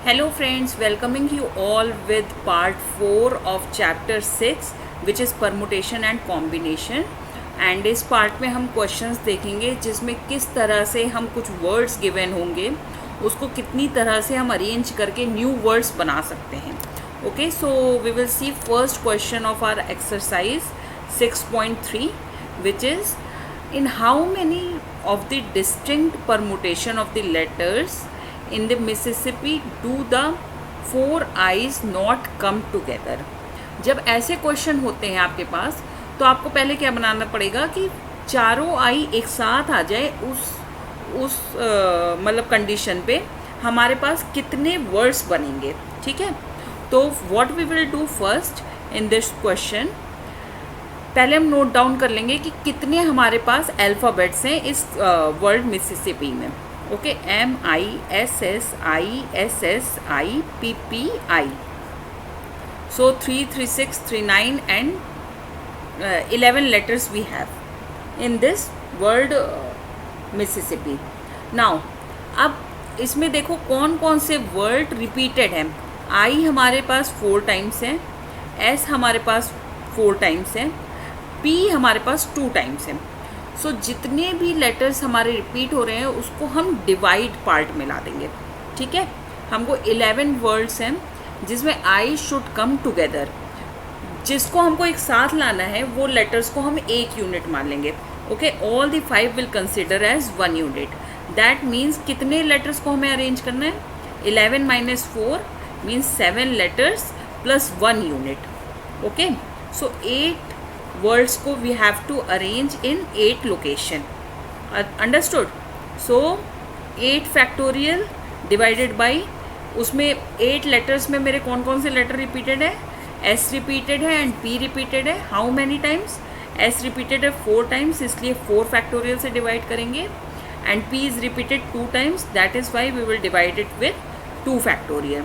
Hello friends, welcoming you all with part 4 of chapter 6 which is permutation and combination. And इस part में हम questions देखेंगे जिसमें किस तरह से हम कुछ वर्ड्स गिवन होंगे उसको कितनी तरह से हम अरेंज करके न्यू वर्ड्स बना सकते हैं. Okay, so we will see first question of our exercise 6.3 which is in how many of the distinct permutation of the letters in the Mississippi do the four I's not come together. जब ऐसे question होते हैं आपके पास तो आपको पहले क्या बनाना पड़ेगा कि चारों आई एक साथ आ जाए उस मतलब कंडीशन पे हमारे पास कितने वर्ड्स बनेंगे. ठीक है, तो what we will do first in this question, पहले हम नोट डाउन कर लेंगे कि कितने हमारे पास अल्फ़ाबेट्स हैं इस वर्ड मिसिसिपी में. Okay, MISSISSIPPI. So 3, 3, 6, 3, 9 and 11 letters we have in this word Mississippi. Now अब इसमें देखो कौन कौन से वर्ड रिपीटेड हैं. I हमारे पास 4 टाइम्स हैं, S हमारे पास 4 टाइम्स हैं, P हमारे पास 2 टाइम्स हैं. सो जितने भी लेटर्स हमारे रिपीट हो रहे हैं उसको हम डिवाइड पार्ट में ला देंगे. ठीक है, हमको 11 वर्ड्स हैं जिसमें आई शुड कम टुगेदर. जिसको हमको एक साथ लाना है वो लेटर्स को हम एक यूनिट मान लेंगे. Okay, all the 5 will consider as 1 unit. That means कितने लेटर्स को हमें अरेंज करना है. 11 minus 4 means 7 letters plus 1 unit. Okay, so 8 words को we have to arrange in 8 location. Understood. So 8 factorial divided by, उसमें 8 letters में मेरे कौन कौन से लेटर रिपीटेड है. एस रिपीटेड है एंड पी रिपीटेड है. How many times. S repeated है 4 टाइम्स, इसलिए 4 फैक्टोरियल से डिवाइड करेंगे. And P is repeated 2 times, that is why we will divide it with 2 factorial.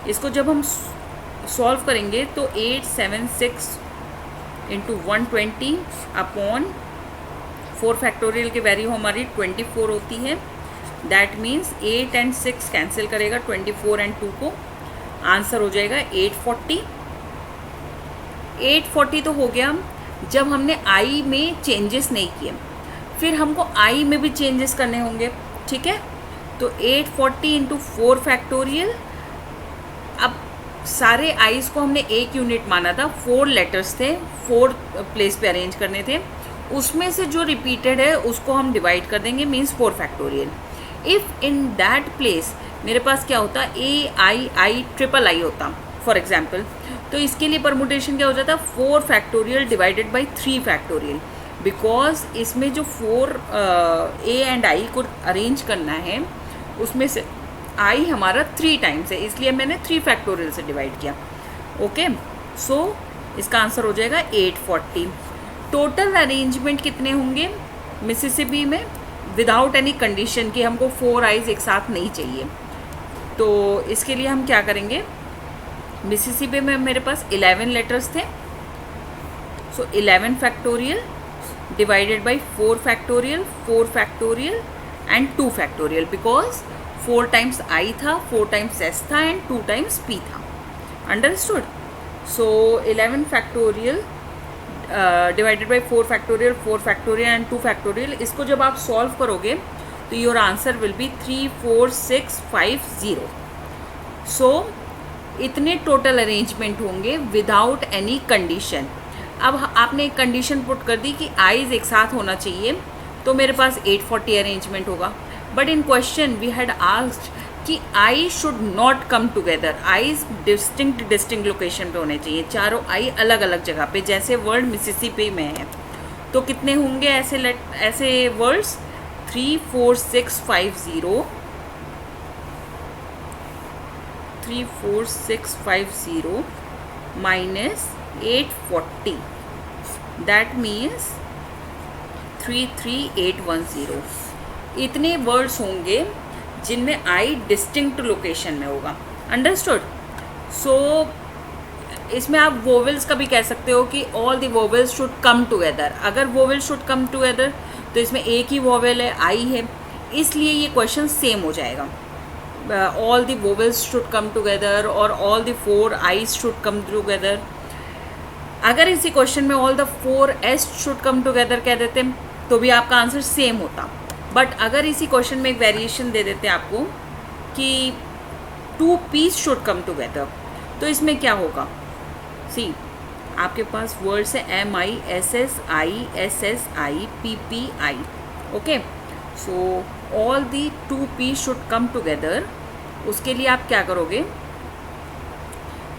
इसको जब हम सॉल्व करेंगे तो 876 इंटू 120 अपॉन 4 फैक्टोरियल की वैल्यू हमारी 24 होती है. दैट मीन्स 8 एंड 6 कैंसिल करेगा 24 एंड 2 को. आंसर हो जाएगा 840. 840 तो हो गया जब हमने आई में चेंजेस नहीं किए. फिर हमको आई में भी चेंजेस करने होंगे. ठीक है, तो 840 इंटू 4 फैक्टोरियल. अब सारे आइज को हमने एक यूनिट माना था. 4 लेटर्स थे, 4 प्लेस पे अरेंज करने थे. उसमें से जो रिपीटेड है उसको हम डिवाइड कर देंगे, means 4 factorial. If in that place मेरे पास क्या होता, AI ट्रिपल आई होता फॉर एग्जाम्पल, तो इसके लिए परमुटेशन क्या हो जाता, 4 factorial divided by 3 factorial. Because इसमें जो 4 A एंड I को अरेंज करना है उसमें से आई हमारा 3 टाइम्स है, इसलिए मैंने 3 फैक्टोरियल से डिवाइड किया. ओके, सो इसका आंसर हो जाएगा 840. टोटल अरेंजमेंट कितने होंगे मिसिसिपी में विदाउट एनी कंडीशन कि हमको 4 आइज एक साथ नहीं चाहिए. तो इसके लिए हम क्या करेंगे, मिसिसिपी में मेरे पास 11 लेटर्स थे. सो 11 factorial divided by 4 factorial, 4 factorial and 2 factorial. Because 4 times I था, 4 टाइम्स एस था एंड 2 टाइम्स पी था. Understood. So 11 factorial divided by 4 factorial, 4 factorial and 2 factorial. इसको जब आप सॉल्व करोगे तो योर आंसर विल बी 34650. सो इतने टोटल अरेंजमेंट होंगे विदाउट एनी कंडीशन. अब आपने एक कंडीशन पुट कर दी कि आइज एक साथ होना चाहिए, तो मेरे पास 840 अरेंजमेंट होगा. But in question we had asked कि I should not come together. I's distinct location पे होने चाहिए, चारों आई अलग अलग जगह पे, जैसे वर्ड मिसिसिपी में है. तो कितने होंगे ऐसे वर्ड्स, 34650 34650 माइनस 840, दैट मीन्स 33810. इतने वर्ड्स होंगे जिनमें आई डिस्टिंक्ट लोकेशन में होगा. अंडरस्टूड. सो इसमें आप वोवेल्स का भी कह सकते हो कि all the vowels should come together. अगर वोवेल शुड कम टुगेदर तो इसमें एक ही वोवेल है, आई है, इसलिए ये क्वेश्चन सेम हो जाएगा. all the vowels should come together or all the 4 I's should come together. अगर इसी क्वेश्चन में all the 4 S should come together कह देते तो भी आपका आंसर सेम होता. बट अगर इसी क्वेश्चन में एक वेरिएशन दे देते आपको कि 2 P's should come together, तो इसमें क्या होगा? सी आपके पास वर्ड्स है MISSI PPI. Okay, so all the 2 P should come together. उसके लिए आप क्या करोगे?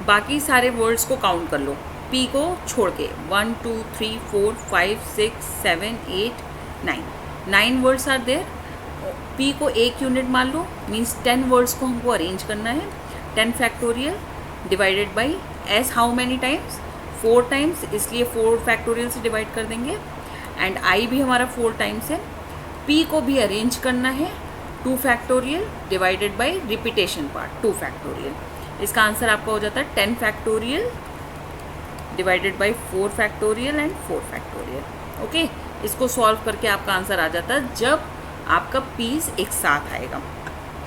बाकी सारे वर्ड्स को काउंट कर लो, P को छोड़ के. 1 2 3 4 5 6 7 8 9 वर्ड्स आर देयर. P को एक यूनिट मान लो, मीन्स 10 वर्ड्स को हमको अरेंज करना है. 10 factorial divided by S how many times? 4 times, इसलिए 4 फैक्टोरियल से डिवाइड कर देंगे. एंड I भी हमारा 4 टाइम्स है. P को भी अरेंज करना है 2 factorial divided by repetition part 2 factorial. इसका आंसर आपका हो जाता है 10 factorial divided by 4 factorial and 4 factorial. Okay, इसको सॉल्व करके आपका आंसर आ जाता है जब आपका पीस एक साथ आएगा.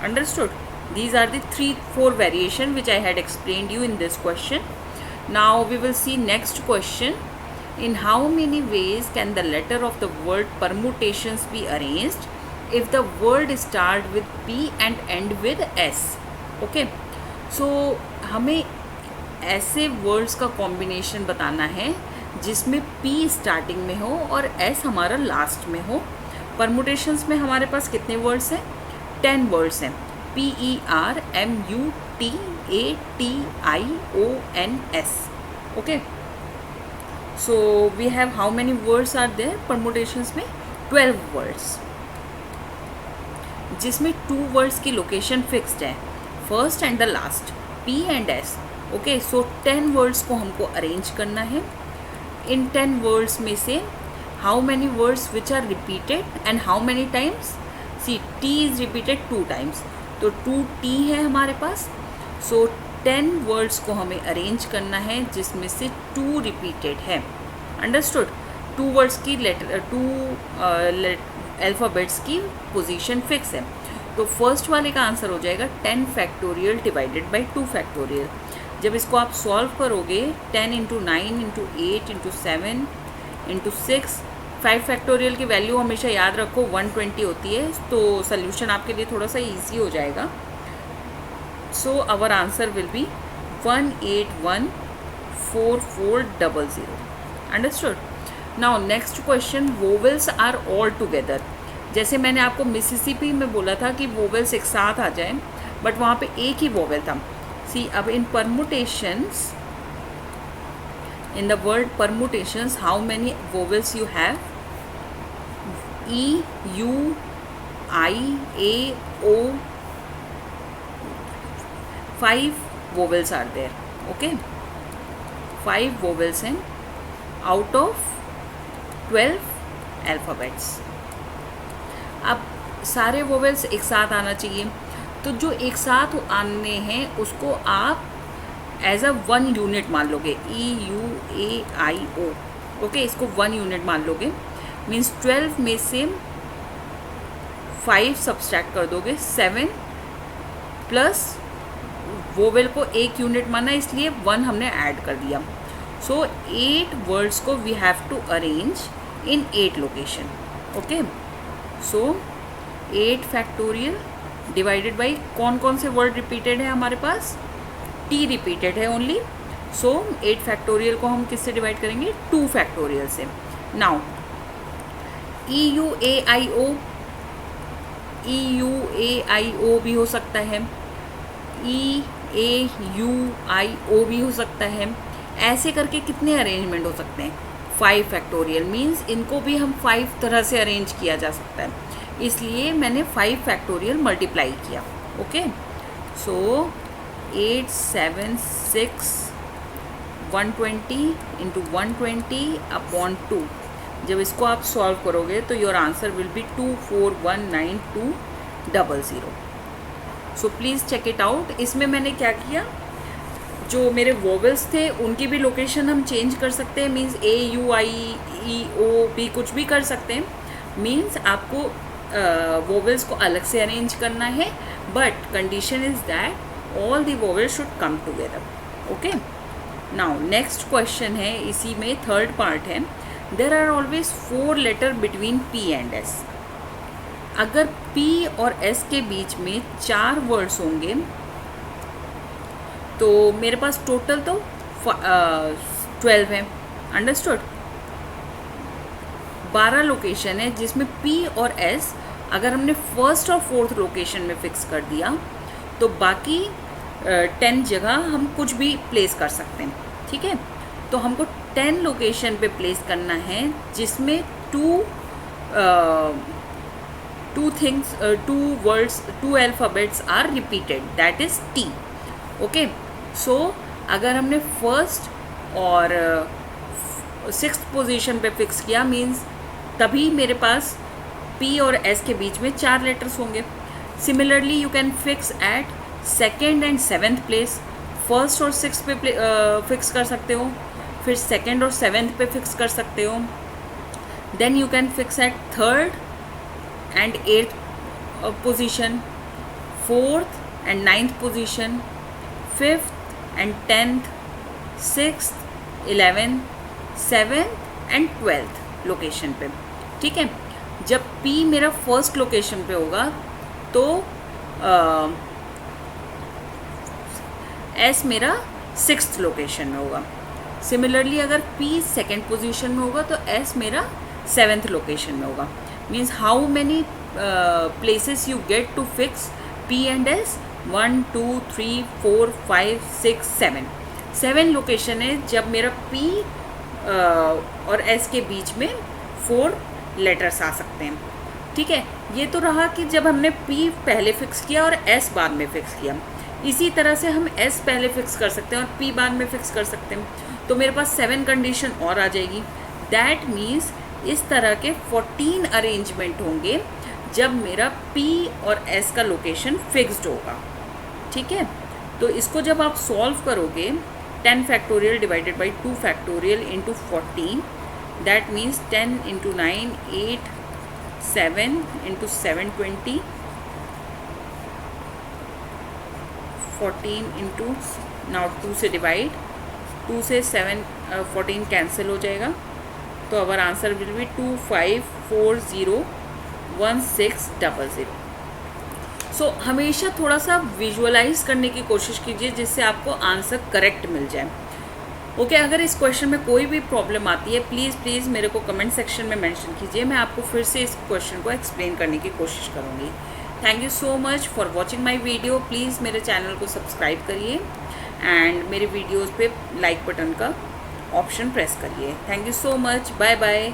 Understood? These are the 3-4 variation which I had explained you in this question. Now we will see next question. In how many ways can the letter of the word permutations be arranged if the word start with P and end with S? Okay, so हमें ऐसे words का combination बताना है जिसमें P starting में हो और S हमारा लास्ट में हो. परमुटेशंस में हमारे पास कितने वर्ड्स हैं? 10 वर्ड्स हैं. PERMUTATIONS. Okay, so we have how many words are there permutations में? 12 words, जिसमें 2 words की लोकेशन फिक्स्ड है, first and the last, P and S. Okay, so 10 words को हमको अरेंज करना है. इन 10 words में से how many words which are repeated and how many times? See, T is repeated 2 times, तो 2T है हमारे पास. सो 10 वर्ड्स को हमें अरेंज करना है जिसमें से 2 रिपीटेड है. अंडरस्टूड? 2 वर्ड्स की लेटर 2 अल्फ़ाबेट्स की पोजीशन फिक्स है. तो फर्स्ट वाले का आंसर हो जाएगा 10 फैक्टोरियल डिवाइडेड बाई 2 फैक्टोरियल. जब इसको आप सॉल्व करोगे 10 into 9 into 8 into 7 into 6, 5 factorial की वैल्यू हमेशा याद रखो 120 होती है, तो सोल्यूशन आपके लिए थोड़ा सा ईजी हो जाएगा. So our answer will be 1814400. Understood? Now next question, vowels are all together. जैसे मैंने आपको मिसिसिपी में बोला था कि वोवेल्स एक साथ आ जाएं, बट वहाँ पे एक ही वोवेल था. सी, अब इन permutations, in the word permutations, how many vowels you have? E, U, I, A, O. 5 vowels are there. Okay, 5 vowels हैं out of 12 alphabets. अब सारे vowels एक साथ आना चाहिए, तो जो एक साथ आने हैं उसको आप एज अ 1 यूनिट मान लोगे. EUAIO. ओके, इसको 1 यूनिट मान लोगे. मीन्स 12 में से 5 सब्सट्रैक्ट कर दोगे, 7 प्लस वोवेल को एक यूनिट माना, इसलिए 1 हमने ऐड कर दिया. सो 8 वर्ड्स को we have to arrange in 8 location. Okay, so 8 factorial divided by कौन कौन से वर्ड रिपीटेड है हमारे पास? T रिपीटेड है ओनली. सो 8 फैक्टोरियल को हम किससे डिवाइड करेंगे? 2 फैक्टोरियल से. नाउ EUAIO भी हो सकता है, EAUIO भी हो सकता है. ऐसे करके कितने अरेंजमेंट हो सकते हैं? 5 फैक्टोरियल. मीन्स इनको भी हम 5 तरह से अरेंज किया जा सकता है, इसलिए मैंने 5 फैक्टोरियल मल्टीप्लाई किया. Okay, so 8 7 6 120 into 120 upon 2. जब इसको आप सॉल्व करोगे तो your answer will be 2419200. So please check it out. इसमें मैंने क्या किया, जो मेरे वोवेल्स थे उनकी भी लोकेशन हम चेंज कर सकते हैं. मीन्स AUIEO भी कुछ भी कर सकते हैं. मीन्स आपको वोवेल्स को अलग से अरेंज करना है but condition is that all the vowels should come together. Okay, now next question है, इसी में थर्ड पार्ट है, there are always 4 letter between P and S. अगर P और S के बीच में 4 वर्ड्स होंगे तो मेरे पास टोटल तो 12 है, अंडरस्टूड। 12 लोकेशन है जिसमें P और S अगर हमने फर्स्ट और फोर्थ लोकेशन में फिक्स कर दिया तो बाकी 10 जगह हम कुछ भी प्लेस कर सकते हैं, ठीक है। तो हमको 10 लोकेशन पे प्लेस करना है जिसमें two words, 2 alphabets are repeated, that is T. Okay, so अगर हमने फर्स्ट और 6th पोजीशन पे फिक्स किया मीन्स तभी मेरे पास P और S के बीच में 4 लेटर्स होंगे। Similarly you can fix eight 2nd and 7th place, first और 6th पे फिक्स कर सकते हो, फिर 2nd और 7th पे फिक्स कर सकते हो। Then you can fix at 3rd and 8th position, 4th and 9th position, 5th and 10th, 6th, 11th, 7th and 12th location पे, ठीक है। जब P मेरा फर्स्ट लोकेशन पे होगा तो S मेरा 6th लोकेशन में होगा। सिमिलरली अगर P सेकेंड पोजीशन में होगा तो S मेरा 7th लोकेशन में होगा। Means how many places you get to fix P and S? 1 2 3 4 5 6 7 7 location है जब मेरा P और S के बीच में 4 लेटर्स आ सकते हैं, ठीक है। ये तो रहा कि जब हमने P पहले फिक्स किया और S बाद में फिक्स किया। इसी तरह से हम S पहले फिक्स कर सकते हैं और P बाद में फिक्स कर सकते हैं, तो मेरे पास 7 कंडीशन और आ जाएगी। दैट मीन्स इस तरह के 14 अरेंजमेंट होंगे जब मेरा P और S का लोकेशन फिक्स्ड होगा, ठीक है। तो इसको जब आप सॉल्व करोगे 10 factorial divided by 2 factorial into 14, that means 10 into 9 8 7 into 7 20, 14 into, now 2 से डिवाइड, 2 से 7 14 कैंसिल हो जाएगा, तो अवर आंसर विल बी 25401600। सो हमेशा थोड़ा सा विजुअलाइज करने की कोशिश कीजिए जिससे आपको आंसर करेक्ट मिल जाए। ओके, अगर इस क्वेश्चन में कोई भी प्रॉब्लम आती है प्लीज़ मेरे को कमेंट सेक्शन में मेंशन कीजिए, मैं आपको फिर से इस क्वेश्चन को एक्सप्लेन करने की कोशिश करूँगी। Thank you so much for watching my video. Please मेरे चैनल को सब्सक्राइब करिए एंड मेरे वीडियोज़ पे लाइक बटन का ऑप्शन प्रेस करिए। Thank you so much, bye bye.